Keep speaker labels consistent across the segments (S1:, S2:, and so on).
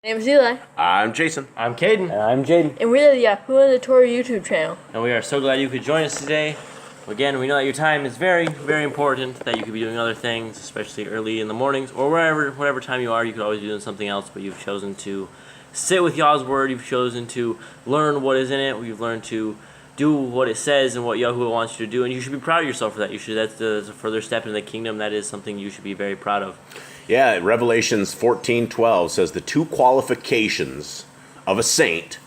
S1: My name is Eli.
S2: I'm Jason.
S3: I'm Caden.
S4: And I'm Jaden.
S1: And we're the YHWH the Torah YouTube channel.
S3: And we are so glad you could join us today. Again, we know that your time is very, very important, that you could be doing other things, especially early in the mornings, or whatever time you are. You could always be doing something else, but you've chosen to sit with Yah's Word. You've chosen to learn what is in it. You've learned to do what it says and what Yahuwah wants you to do, and you should be proud of yourself for that. That's a further step in the kingdom. That is something you should be very proud of.
S2: Yeah, Revelations 14:12 says the two qualifications of a saint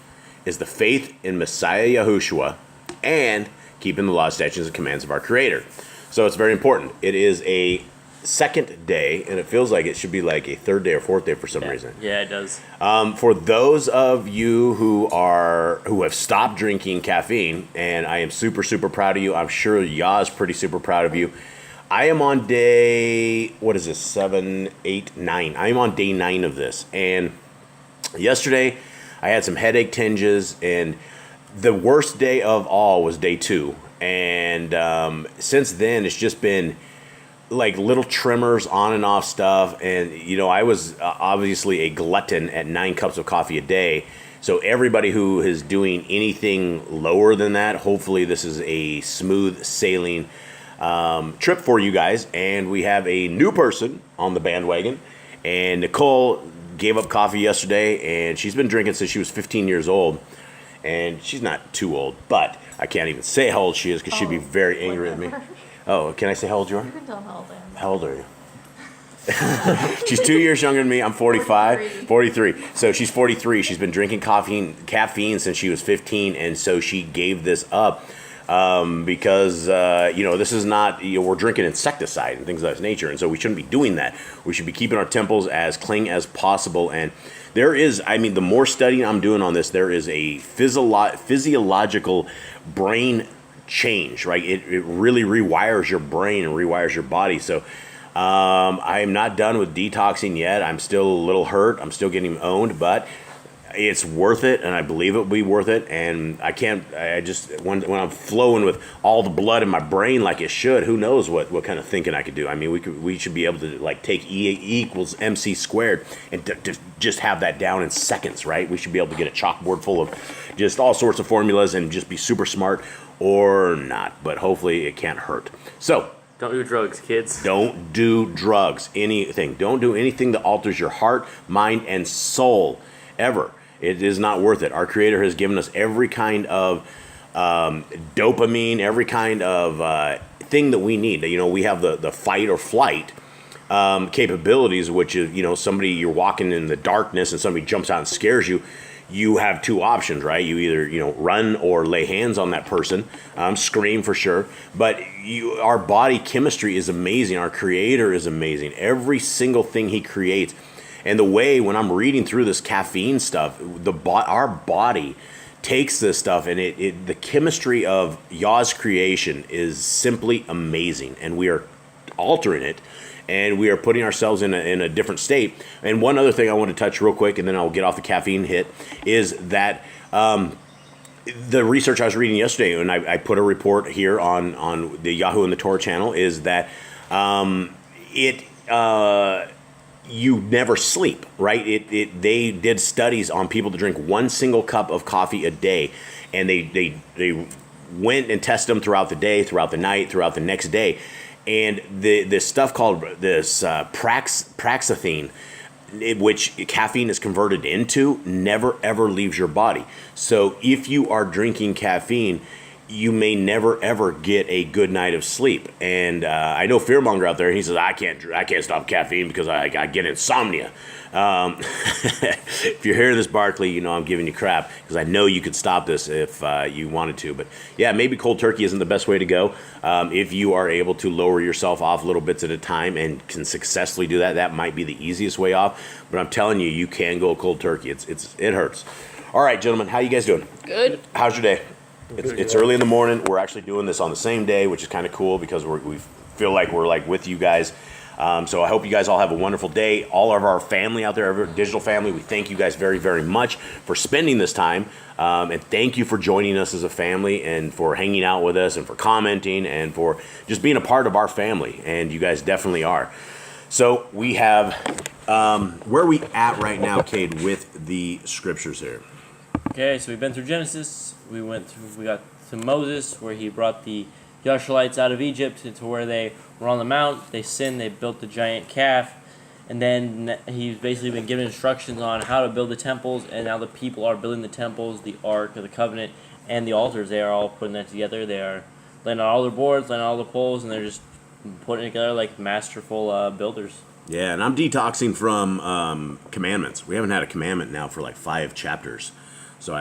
S2: is the faith in Messiah Yahushua and keeping the law, statutes, and commands of our Creator. So it's very important. It is a second day, and it feels like it should be like a third day or fourth day for some reason.
S3: Yeah, it does.
S2: For those of you who have stopped drinking caffeine, and I am super, super proud of you. I'm sure Yah is pretty super proud of you. I am on day, 7, 8, 9. I am on day 9 of this. And yesterday, I had some headache tinges, and the worst day of all was day 2. And since then, it's just been like little tremors on and off stuff. And, I was obviously a glutton at 9 cups of coffee a day. So everybody who is doing anything lower than that, hopefully this is a smooth sailing trip for you guys. And we have a new person on the bandwagon, and Nicole gave up coffee yesterday, and she's been drinking since she was 15 years old, and she's not too old, but I can't even say how old she is because she'd be very angry at me. Oh, can I say how old you are?
S5: You can tell how old I am.
S2: How old are you? She's 2 years younger than me. I'm 45, 43. So she's 43. She's been drinking caffeine since she was 15, and so she gave this up. Because this is not, we're drinking insecticide and things of that nature, and so we shouldn't be doing that. We should be keeping our temples as clean as possible. And there is, the more studying I'm doing on this, there is a physiological brain change, right? It really rewires your brain and rewires your body. So I am not done with detoxing yet. I'm still a little hurt. I'm still getting owned, but it's worth it, and I believe it will be worth it. And when I'm flowing with all the blood in my brain like it should, who knows what kind of thinking I could do. We should be able to take E equals MC squared and just have that down in seconds, right? We should be able to get a chalkboard full of just all sorts of formulas and just be super smart, or not, but hopefully it can't hurt. So
S3: Don't do drugs, kids.
S2: don't do drugs, anything. Don't do anything that alters your heart, mind, and soul, ever. It is not worth it. Our Creator has given us every kind of dopamine, every kind of thing that we need. We have the fight or flight capabilities, which is, you're walking in the darkness and somebody jumps out and scares you. You have two options, right? You either, run or lay hands on that person, scream for sure. But our body chemistry is amazing. Our Creator is amazing. Every single thing He creates. And the way, when I'm reading through this caffeine stuff, our body takes this stuff, and the chemistry of Yah's creation is simply amazing. And we are altering it, and we are putting ourselves in a different state. And one other thing I want to touch real quick, and then I'll get off the caffeine hit, is that the research I was reading yesterday, and I put a report here on the YHWH and the Torah channel, is that you never sleep, right? They did studies on people to drink one single cup of coffee a day, and they went and tested them throughout the day, throughout the night, throughout the next day, and this stuff called this praxathene, which caffeine is converted into, never ever leaves your body. So if you are drinking caffeine, you may never ever get a good night of sleep. And I know Fearmonger out there, he says, I can't stop caffeine because I get insomnia. If you're hearing this, Barkley, I'm giving you crap, because I know you could stop this if you wanted to. But yeah, maybe cold turkey isn't the best way to go. If you are able to lower yourself off little bits at a time and can successfully do that, that might be the easiest way off. But I'm telling you, you can go cold turkey. It hurts. All right, gentlemen, how you guys doing?
S1: Good.
S2: How's your day? It's early in the morning. We're actually doing this on the same day, which is kind of cool because we feel like we're with you guys. So I hope you guys all have a wonderful day. All of our family out there, our digital family, we thank you guys very, very much for spending this time. And thank you for joining us as a family, and for hanging out with us, and for commenting, and for just being a part of our family. And you guys definitely are. So we have, where are we at right now, Cade, with the scriptures here?
S3: Okay, so we've been through Genesis. We got to Moses, where he brought the Israelites out of Egypt to where they were on the mount. They sinned. They built the giant calf, and then he's basically been given instructions on how to build the temples. And now the people are building the temples, the Ark of the Covenant, and the altars. They are all putting that together. They are laying out all their boards, laying out all the poles, and they're just putting it together like masterful builders.
S2: Yeah, and I'm detoxing from commandments. We haven't had a commandment now for like 5 chapters. So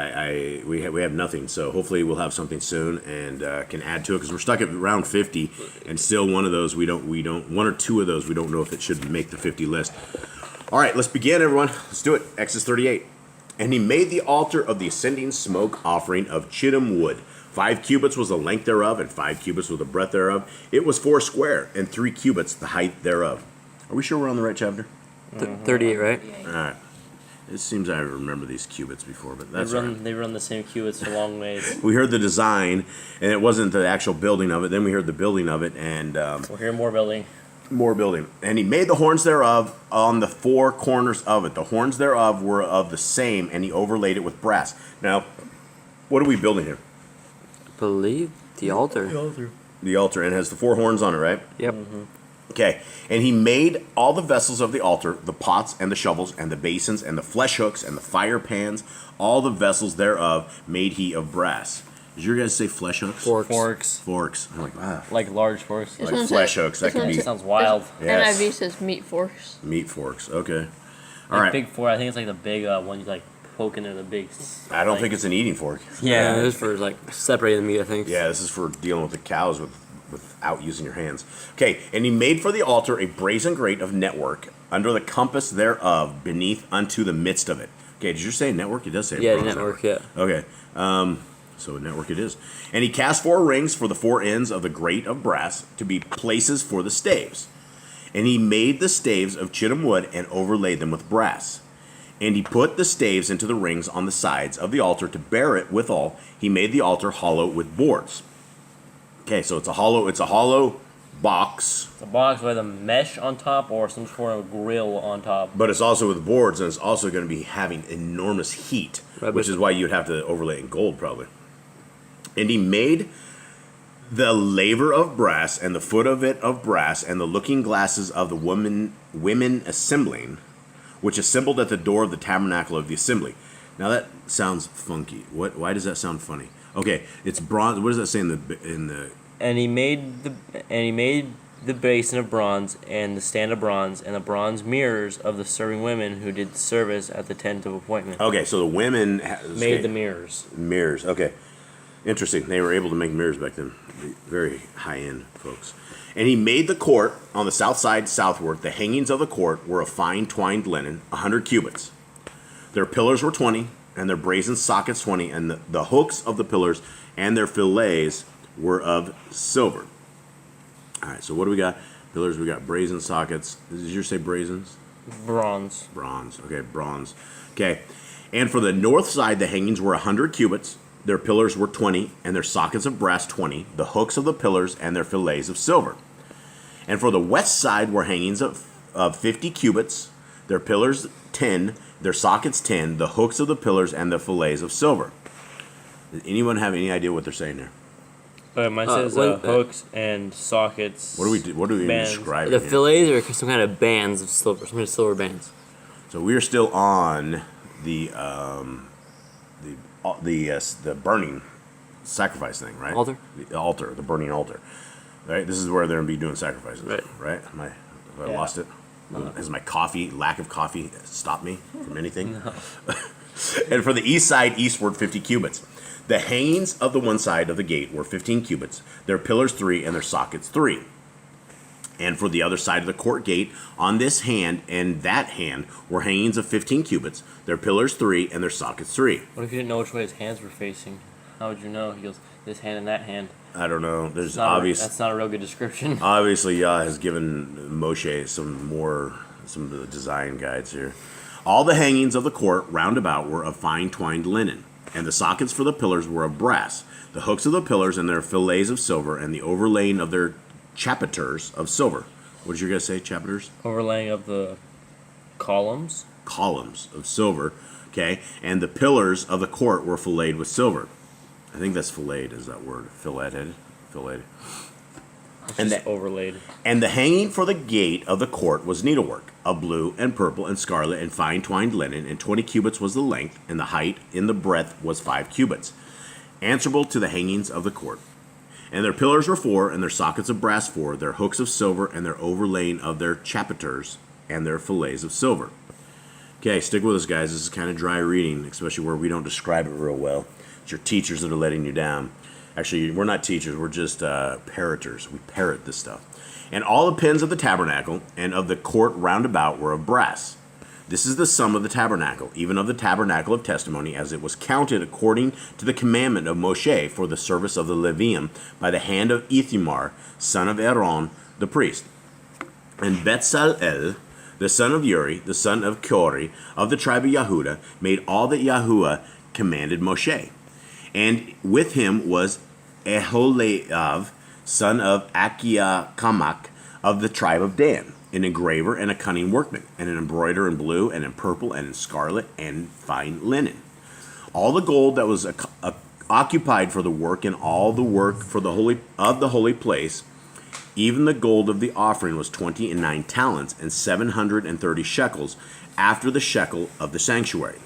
S2: we have nothing. So hopefully we'll have something soon and can add to it, because we're stuck at around 50, and still one of those we don't one or two of those we don't know if it should make the 50 list. All right, let's begin, everyone. Let's do it. Exodus 38. And he made the altar of the ascending smoke offering of shittim wood. 5 cubits was the length thereof, and 5 cubits was the breadth thereof. It was 4 square, and 3 cubits the height thereof. Are we sure we're on the right chapter?
S3: 38, right?
S2: All right. It seems I remember these cubits before, but that's all right.
S3: They run the same cubits for long ways.
S2: We heard the design, and it wasn't the actual building of it. Then we heard the building of it, and
S3: We'll hear more building.
S2: more building. And he made the horns thereof on the 4 corners of it. The horns thereof were of the same, and he overlaid it with brass. Now, what are we building here?
S4: Believe the altar.
S2: The altar, and it has the 4 horns on it, right?
S4: Yep.
S2: Okay, and he made all the vessels of the altar, the pots and the shovels and the basins and the flesh hooks and the fire pans, all the vessels thereof made he of brass. Did your guys say flesh hooks?
S4: Forks.
S2: Forks. I'm like, wow.
S3: Like large forks.
S1: This
S2: Like
S1: one
S2: flesh
S1: says-
S2: hooks. That
S1: this
S2: could
S1: one
S2: be
S1: says-
S3: Sounds wild.
S2: Yes.
S1: NIV says meat forks.
S2: Meat forks. Okay. All
S3: Like
S2: right.
S3: big fork. I think it's like the big one you like poke into the big.
S2: I don't think it's an eating fork.
S4: Yeah, it is for like separating the meat, I think.
S2: Yeah, this is for dealing with the cows without using your hands. Okay, and he made for the altar a brazen grate of network under the compass thereof beneath unto the midst of it. Okay, did you say network? It does say
S4: Yeah,
S2: bronze
S4: network, yeah.
S2: Okay, so a network it is. And he cast 4 rings for the 4 ends of the grate of brass to be places for the staves. And he made the staves of shittim wood and overlaid them with brass. And he put the staves into the rings on the sides of the altar to bear it withal. He made the altar hollow with boards. Okay, so it's a hollow box,
S3: It's a box with a mesh on top or some sort of grill on top.
S2: but it's also with boards, and it's also going to be having enormous heat,
S4: Right,
S2: which
S4: but-
S2: is why you'd have to overlay it in gold probably. And he made the laver of brass, and the foot of it of brass, and the looking glasses of the women assembling, which assembled at the door of the tabernacle of the assembly. Now that sounds funky. Why does that sound funny? Okay, it's bronze. What does that say in the?
S3: And he made the basin of bronze and the stand of bronze and the bronze mirrors of the serving women who did service at the tent of appointment.
S2: Okay, so the women
S3: Made the mirrors.
S2: mirrors. Okay, interesting. They were able to make mirrors back then. Very high end folks. And he made the court on the south side southward. The hangings of the court were of fine twined linen, 100 cubits. Their pillars were 20, and their brazen sockets 20, and the hooks of the pillars and their fillets were of silver. All right, so what do we got? Pillars, we got brazen sockets. Did you say brazens?
S3: Bronze.
S2: Bronze. Okay, bronze. Okay. And for the north side, the hangings were 100 cubits. Their pillars were 20, and their sockets of brass 20, the hooks of the pillars and their fillets of silver. And for the west side were hangings of 50 cubits, their pillars 10, their sockets 10, the hooks of the pillars and the fillets of silver. Does anyone have any idea what they're saying there?
S3: But mine says hooks and sockets.
S2: What do we
S3: bands.
S2: describe
S4: The
S2: here?
S4: fillets are some kind of bands of silver, some kind of silver bands.
S2: So we are still on the burning sacrifice thing, right?
S4: Altar?
S2: The altar, the burning altar. Right? This is where they're going to be doing sacrifices.
S4: Right.
S2: Right? Have I
S3: Yeah.
S2: lost it? Has my lack of coffee stopped me from anything?
S3: No.
S2: And for the east side, eastward 50 cubits. The hangings of the one side of the gate were 15 cubits, their pillars 3, and their sockets 3. And for the other side of the court gate, on this hand and that hand were hangings of 15 cubits, their pillars 3, and their sockets 3.
S3: What if you didn't know which way his hands were facing? How would you know? He goes, this hand and that hand.
S2: I don't know. There's
S3: That's not a real good description.
S2: obviously Yah has given Moshe some of the design guides here. All the hangings of the court round about were of fine twined linen, and the sockets for the pillars were of brass. The hooks of the pillars and their fillets of silver, and the overlaying of their chapiters of silver. What did you guys say? Chapiters?
S3: Overlaying of the columns.
S2: Columns of silver. Okay, and the pillars of the court were filleted with silver. I think that's filleted is that word. Filleted.
S3: And just overlaid.
S2: And the hanging for the gate of the court was needlework, of blue and purple and scarlet and fine twined linen, and 20 cubits was the length, and the height in the breadth was 5 cubits, answerable to the hangings of the court. And their pillars were 4, and their sockets of brass 4, their hooks of silver, and their overlaying of their chapiters, and their fillets of silver. Okay, stick with us, guys. This is kind of dry reading, especially where we don't describe it real well. It's your teachers that are letting you down. Actually, we're not teachers. We're just parroters. We parrot this stuff. And all the pins of the tabernacle and of the court round about were of brass. This is the sum of the tabernacle, even of the tabernacle of testimony, as it was counted according to the commandment of Moshe for the service of the Levium by the hand of Ithamar, son of Aaron, the priest. And Betzalel, the son of Uri, the son of Kori, of the tribe of Yehuda, made all that Yahuwah commanded Moshe. And with him was Eholiav, son of Akiakamak, of the tribe of Dan, an engraver and a cunning workman, and an embroiderer in blue and in purple and in scarlet and fine linen. All the gold that was occupied for the work and all the work for the holy place, even the gold of the offering was 29 talents and 730 shekels, after the shekel of the sanctuary.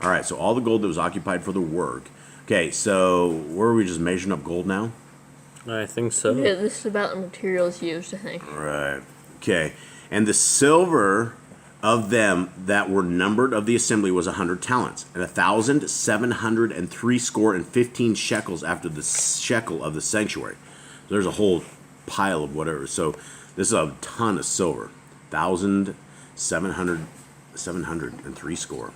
S2: All right, so all the gold that was occupied for the work. Okay, so where are we just measuring up gold now?
S4: I think so.
S1: Yeah, this is about the materials used, I think.
S2: All right. Okay, and the silver of them that were numbered of the assembly was 100 talents, and 1,703 score and 15 shekels after the shekel of the sanctuary. There's a whole pile of whatever. So this is a ton of silver. 703 score.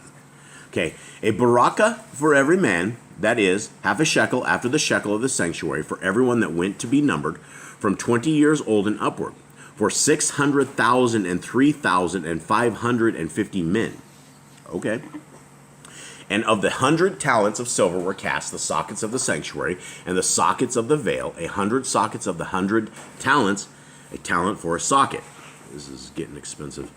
S2: Okay, a baraka for every man, that is, half a shekel after the shekel of the sanctuary, for everyone that went to be numbered, from 20 years old and upward, for 600,000 and 3,550 men. Okay. And of the 100 talents of silver were cast the sockets of the sanctuary, and the sockets of the veil, 100 sockets of the 100 talents, a talent for a socket. This is getting expensive.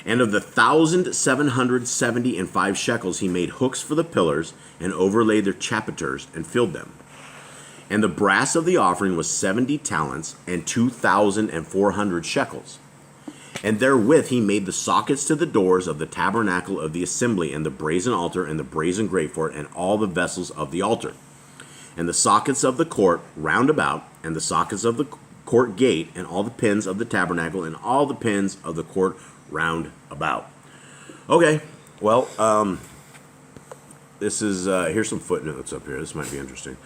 S2: And of the 1,775 shekels he made hooks for the pillars, and overlaid their chapiters, and filled them. And the brass of the offering was 70 talents, and 2,400 shekels. And therewith he made the sockets to the doors of the tabernacle of the assembly, and the brazen altar, and the brazen grate for it, and all the vessels of the altar. And the sockets of the court round about, and the sockets of the court gate, and all the pins of the tabernacle, and all the pins of the court round about. Okay, well, this is, here's some footnotes up here. This might be interesting.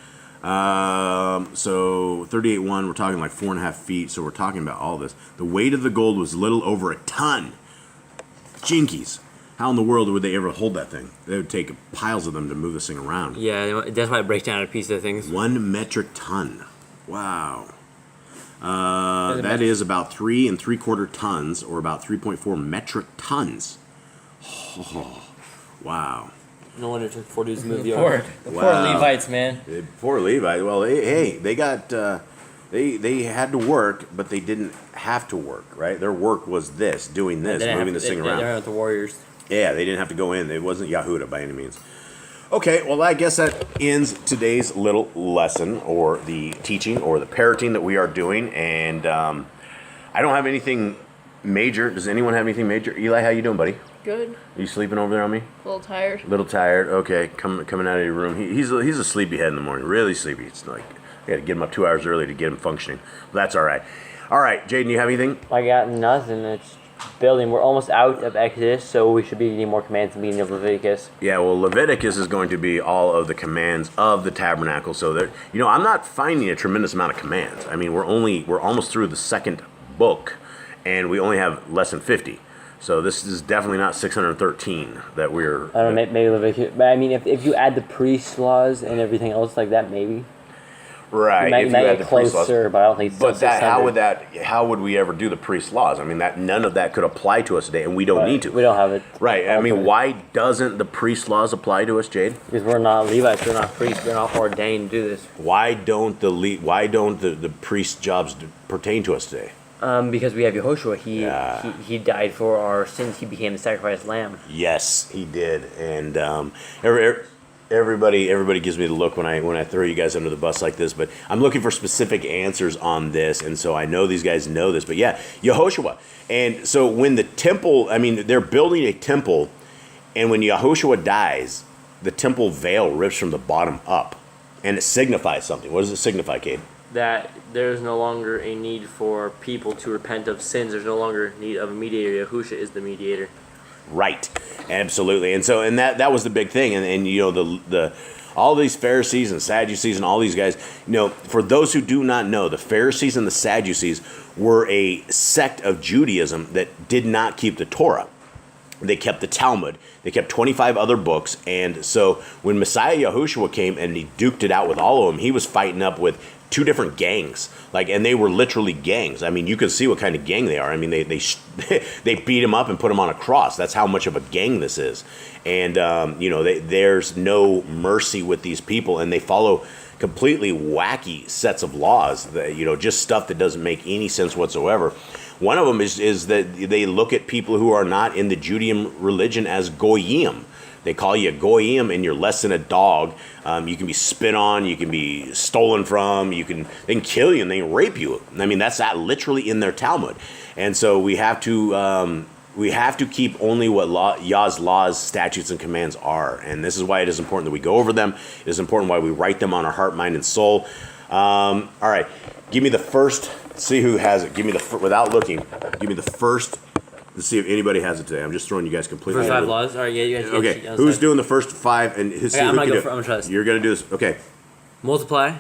S2: So 38.1, we're talking like 4.5 feet, so we're talking about all this. The weight of the gold was little over a ton. Jinkies. How in the world would they ever hold that thing? They would take piles of them to move this thing around.
S4: Yeah, that's why it breaks down into pieces of things.
S2: 1 metric ton. Wow. That is about 3 3/4 tons, or about 3.4 metric tons. Oh, wow.
S4: No wonder it took 4 dudes to move the
S3: Poor,
S4: ark.
S3: the
S2: Wow.
S3: poor Levites, man.
S2: Poor Levi. Well, they got they had to work, but they didn't have to work, right? Their work was this, doing this, moving this thing around.
S4: They're not the warriors.
S2: Yeah, they didn't have to go in. It wasn't Yahuda by any means. Okay, well, I guess that ends today's little lesson, or the teaching, or the parroting that we are doing. And I don't have anything major. Does anyone have anything major? Eli, how you doing, buddy?
S1: Good.
S2: Are you sleeping over there on me?
S1: A little tired.
S2: A little tired. Okay, coming out of your room. He's a sleepyhead in the morning. Really sleepy. It's like I got to get him up 2 hours early to get him functioning. But that's all right. All right, Jaden, you have anything?
S4: I got nothing. It's building. We're almost out of Exodus, so we should be getting more commands in the beginning of Leviticus.
S2: Yeah, well, Leviticus is going to be all of the commands of the tabernacle. So there, I'm not finding a tremendous amount of commands. I mean, we're almost through the second book, and we only have less than 50. So this is definitely not 613 that we're...
S4: I don't know, maybe Leviticus. But I mean, if you add the priest laws and everything else like that, maybe.
S2: Right.
S4: You might get closer, but I don't think it's still
S2: But that,
S4: 600.
S2: how would we ever do the priest laws? I mean, that none of that could apply to us today, and we don't need to.
S4: We don't have it.
S2: Right. I mean, why doesn't the priest laws apply to us, Jade?
S4: Because we're not Levites, we're not priests, we're not ordained to do this.
S2: Why don't the priest jobs pertain to us today?
S4: Because we have Yehoshua.
S2: Yeah.
S4: He died for our sins. He became the sacrificed lamb.
S2: Yes, he did. And everybody gives me the look when I throw you guys under the bus like this. But I'm looking for specific answers on this, and so I know these guys know this. But yeah, Yehoshua. And so when the temple, I mean, they're building a temple, and when Yehoshua dies, the temple veil rips from the bottom up, and it signifies something. What does it signify, Cade?
S3: That there's no longer a need for people to repent of sins. There's no longer need of a mediator. Yahushua is the mediator.
S2: Right, absolutely. And so, and that was the big thing. And you know, the all these Pharisees and Sadducees and all these guys, you know, for those who do not know, the Pharisees and the Sadducees were a sect of Judaism that did not keep the Torah. They kept the Talmud. They kept 25 other books. And so when Messiah Yahushua came and he duked it out with all of them, he was fighting up with 2 different gangs. And they were literally gangs. I mean, you can see what kind of gang they are. I mean, they beat him up and put him on a cross. That's how much of a gang this is. And, you know, there's no mercy with these people. And they follow completely wacky sets of laws, that, you know, just stuff that doesn't make any sense whatsoever. One of them is that they look at people who are not in the Judean religion as goyim. They call you a goyim and you're less than a dog. You can be spit on, you can be stolen from, they can kill you and they can rape you. I mean, that's that literally in their Talmud. And so we have to keep only what Yah's laws, statutes, and commands are. And this is why it is important that we go over them. It is important why we write them on our heart, mind, and soul. All right, give me the first. See who has it. Give me without looking. Give me the first. Let's see if anybody has it today. I'm just throwing you guys completely.
S3: First 5 laws. All right, yeah, you guys.
S2: Okay, who's doing the first 5? And
S3: Okay, I'm gonna try this.
S2: You're gonna do this. Okay,
S3: Multiply.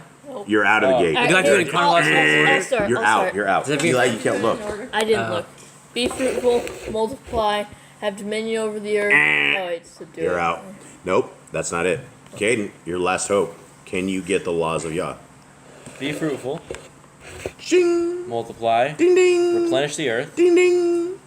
S2: you're out of the gate.
S3: Do I have to do it in chronological order?
S2: You're out. You're out.
S3: Does that mean-
S2: Eli, you can't look.
S1: I didn't look. Be fruitful, multiply, have dominion over the earth. Oh, wait, subdue.
S2: You're out. Nope, that's not it. Caden, your last hope. Can you get the laws of Yah?
S3: Be fruitful.
S2: Shing.
S3: Multiply.
S2: Ding ding.
S3: Replenish the earth.
S2: Ding ding.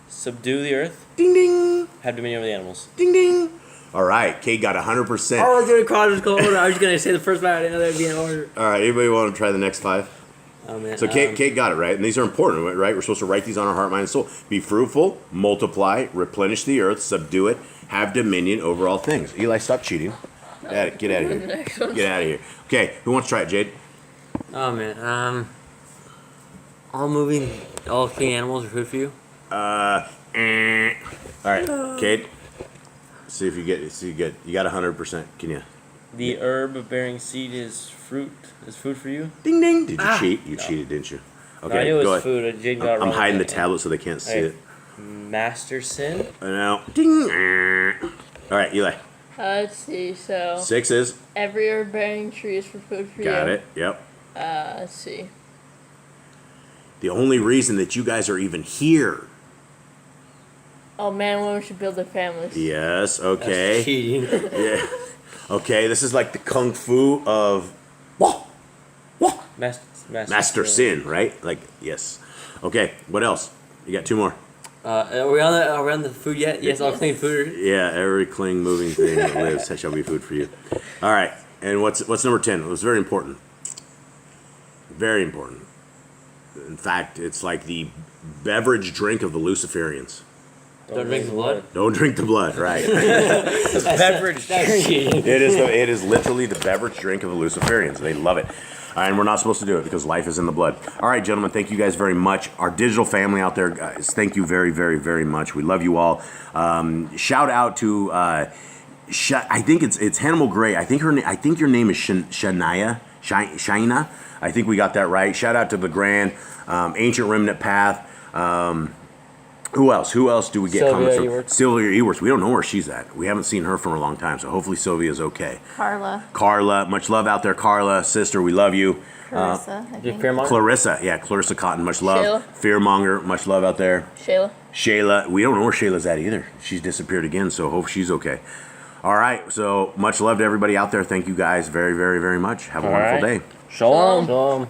S3: Subdue the earth.
S2: Ding ding.
S3: Have dominion over the animals.
S2: Ding ding. All right, Kate got 100%.
S3: I was doing chronological order. I was just gonna say the first 5. I didn't know that would be in order.
S2: All right, anybody want to try the next 5?
S3: Oh man.
S2: So Kate got it right, and these are important, right? We're supposed to write these on our heart, mind, and soul. Be fruitful, multiply, replenish the earth, subdue it, have dominion over all things. Eli, stop cheating. Get out of here. Get out of here. Okay, who wants to try it, Jade?
S3: Oh man. All clean animals are food for you.
S2: All right, Kate. See if you get. You got 100%. Can you?
S3: The herb bearing seed is food for you.
S2: Ding ding. Did you cheat? You cheated, didn't you? Okay,
S3: No, I knew it
S2: go
S3: was
S2: ahead.
S3: food. Jade got it
S2: I'm
S3: wrong.
S2: hiding the tablet so they can't see
S3: Okay.
S2: it.
S3: Master sin.
S2: Now, ding. All right, Eli.
S1: Let's see, so
S2: 6 is.
S1: every herb bearing tree is for food for you.
S2: Got it. Yep.
S1: Let's see.
S2: The only reason that you guys are even here.
S1: Oh, man and women should build their families.
S2: Yes.
S3: That's
S2: Okay.
S3: cheating.
S2: Yeah. Okay. This is like the kung fu of. Whoa. Whoa. Master sin, right? Like yes. Okay. What else? You got 2 more.
S3: Are we on the food yet? Yes, all clean food.
S2: Yeah. Every cling, moving thing that lives shall be food for you. All right. And what's number 10? It was very important. Very important. In fact, it's like the beverage drink of the Luciferians.
S3: Don't drink the blood.
S2: Don't drink the blood, right?
S3: Beverage. That's cheating.
S2: It is literally the beverage drink of the Luciferians. They love it. And we're not supposed to do it because life is in the blood. All right, gentlemen, thank you guys very much. Our digital family out there, guys, thank you very, very, very much. We love you all. Shout out to I think it's Hannibal Gray. I think your name is Shania. I think we got that right. Shout out to the Grand Ancient Remnant Path. Who else? Who else do we get comments from?
S3: Eworth.
S2: Sylvia Eworth. We don't know where she's at. We haven't seen her for a long time, so hopefully Sylvia's okay.
S1: Carla,
S2: much love out there, Carla, sister, we love you.
S1: Clarissa, I think.
S2: Clarissa Cotton, much love.
S1: Shayla.
S2: Fearmonger, much love out there.
S1: Shayla,
S2: we don't know where Shayla's at either. She's disappeared again, so hope she's okay. All right, so much love to everybody out there. Thank you guys very, very, very much. Have a wonderful day.
S3: Shalom.
S2: Shalom.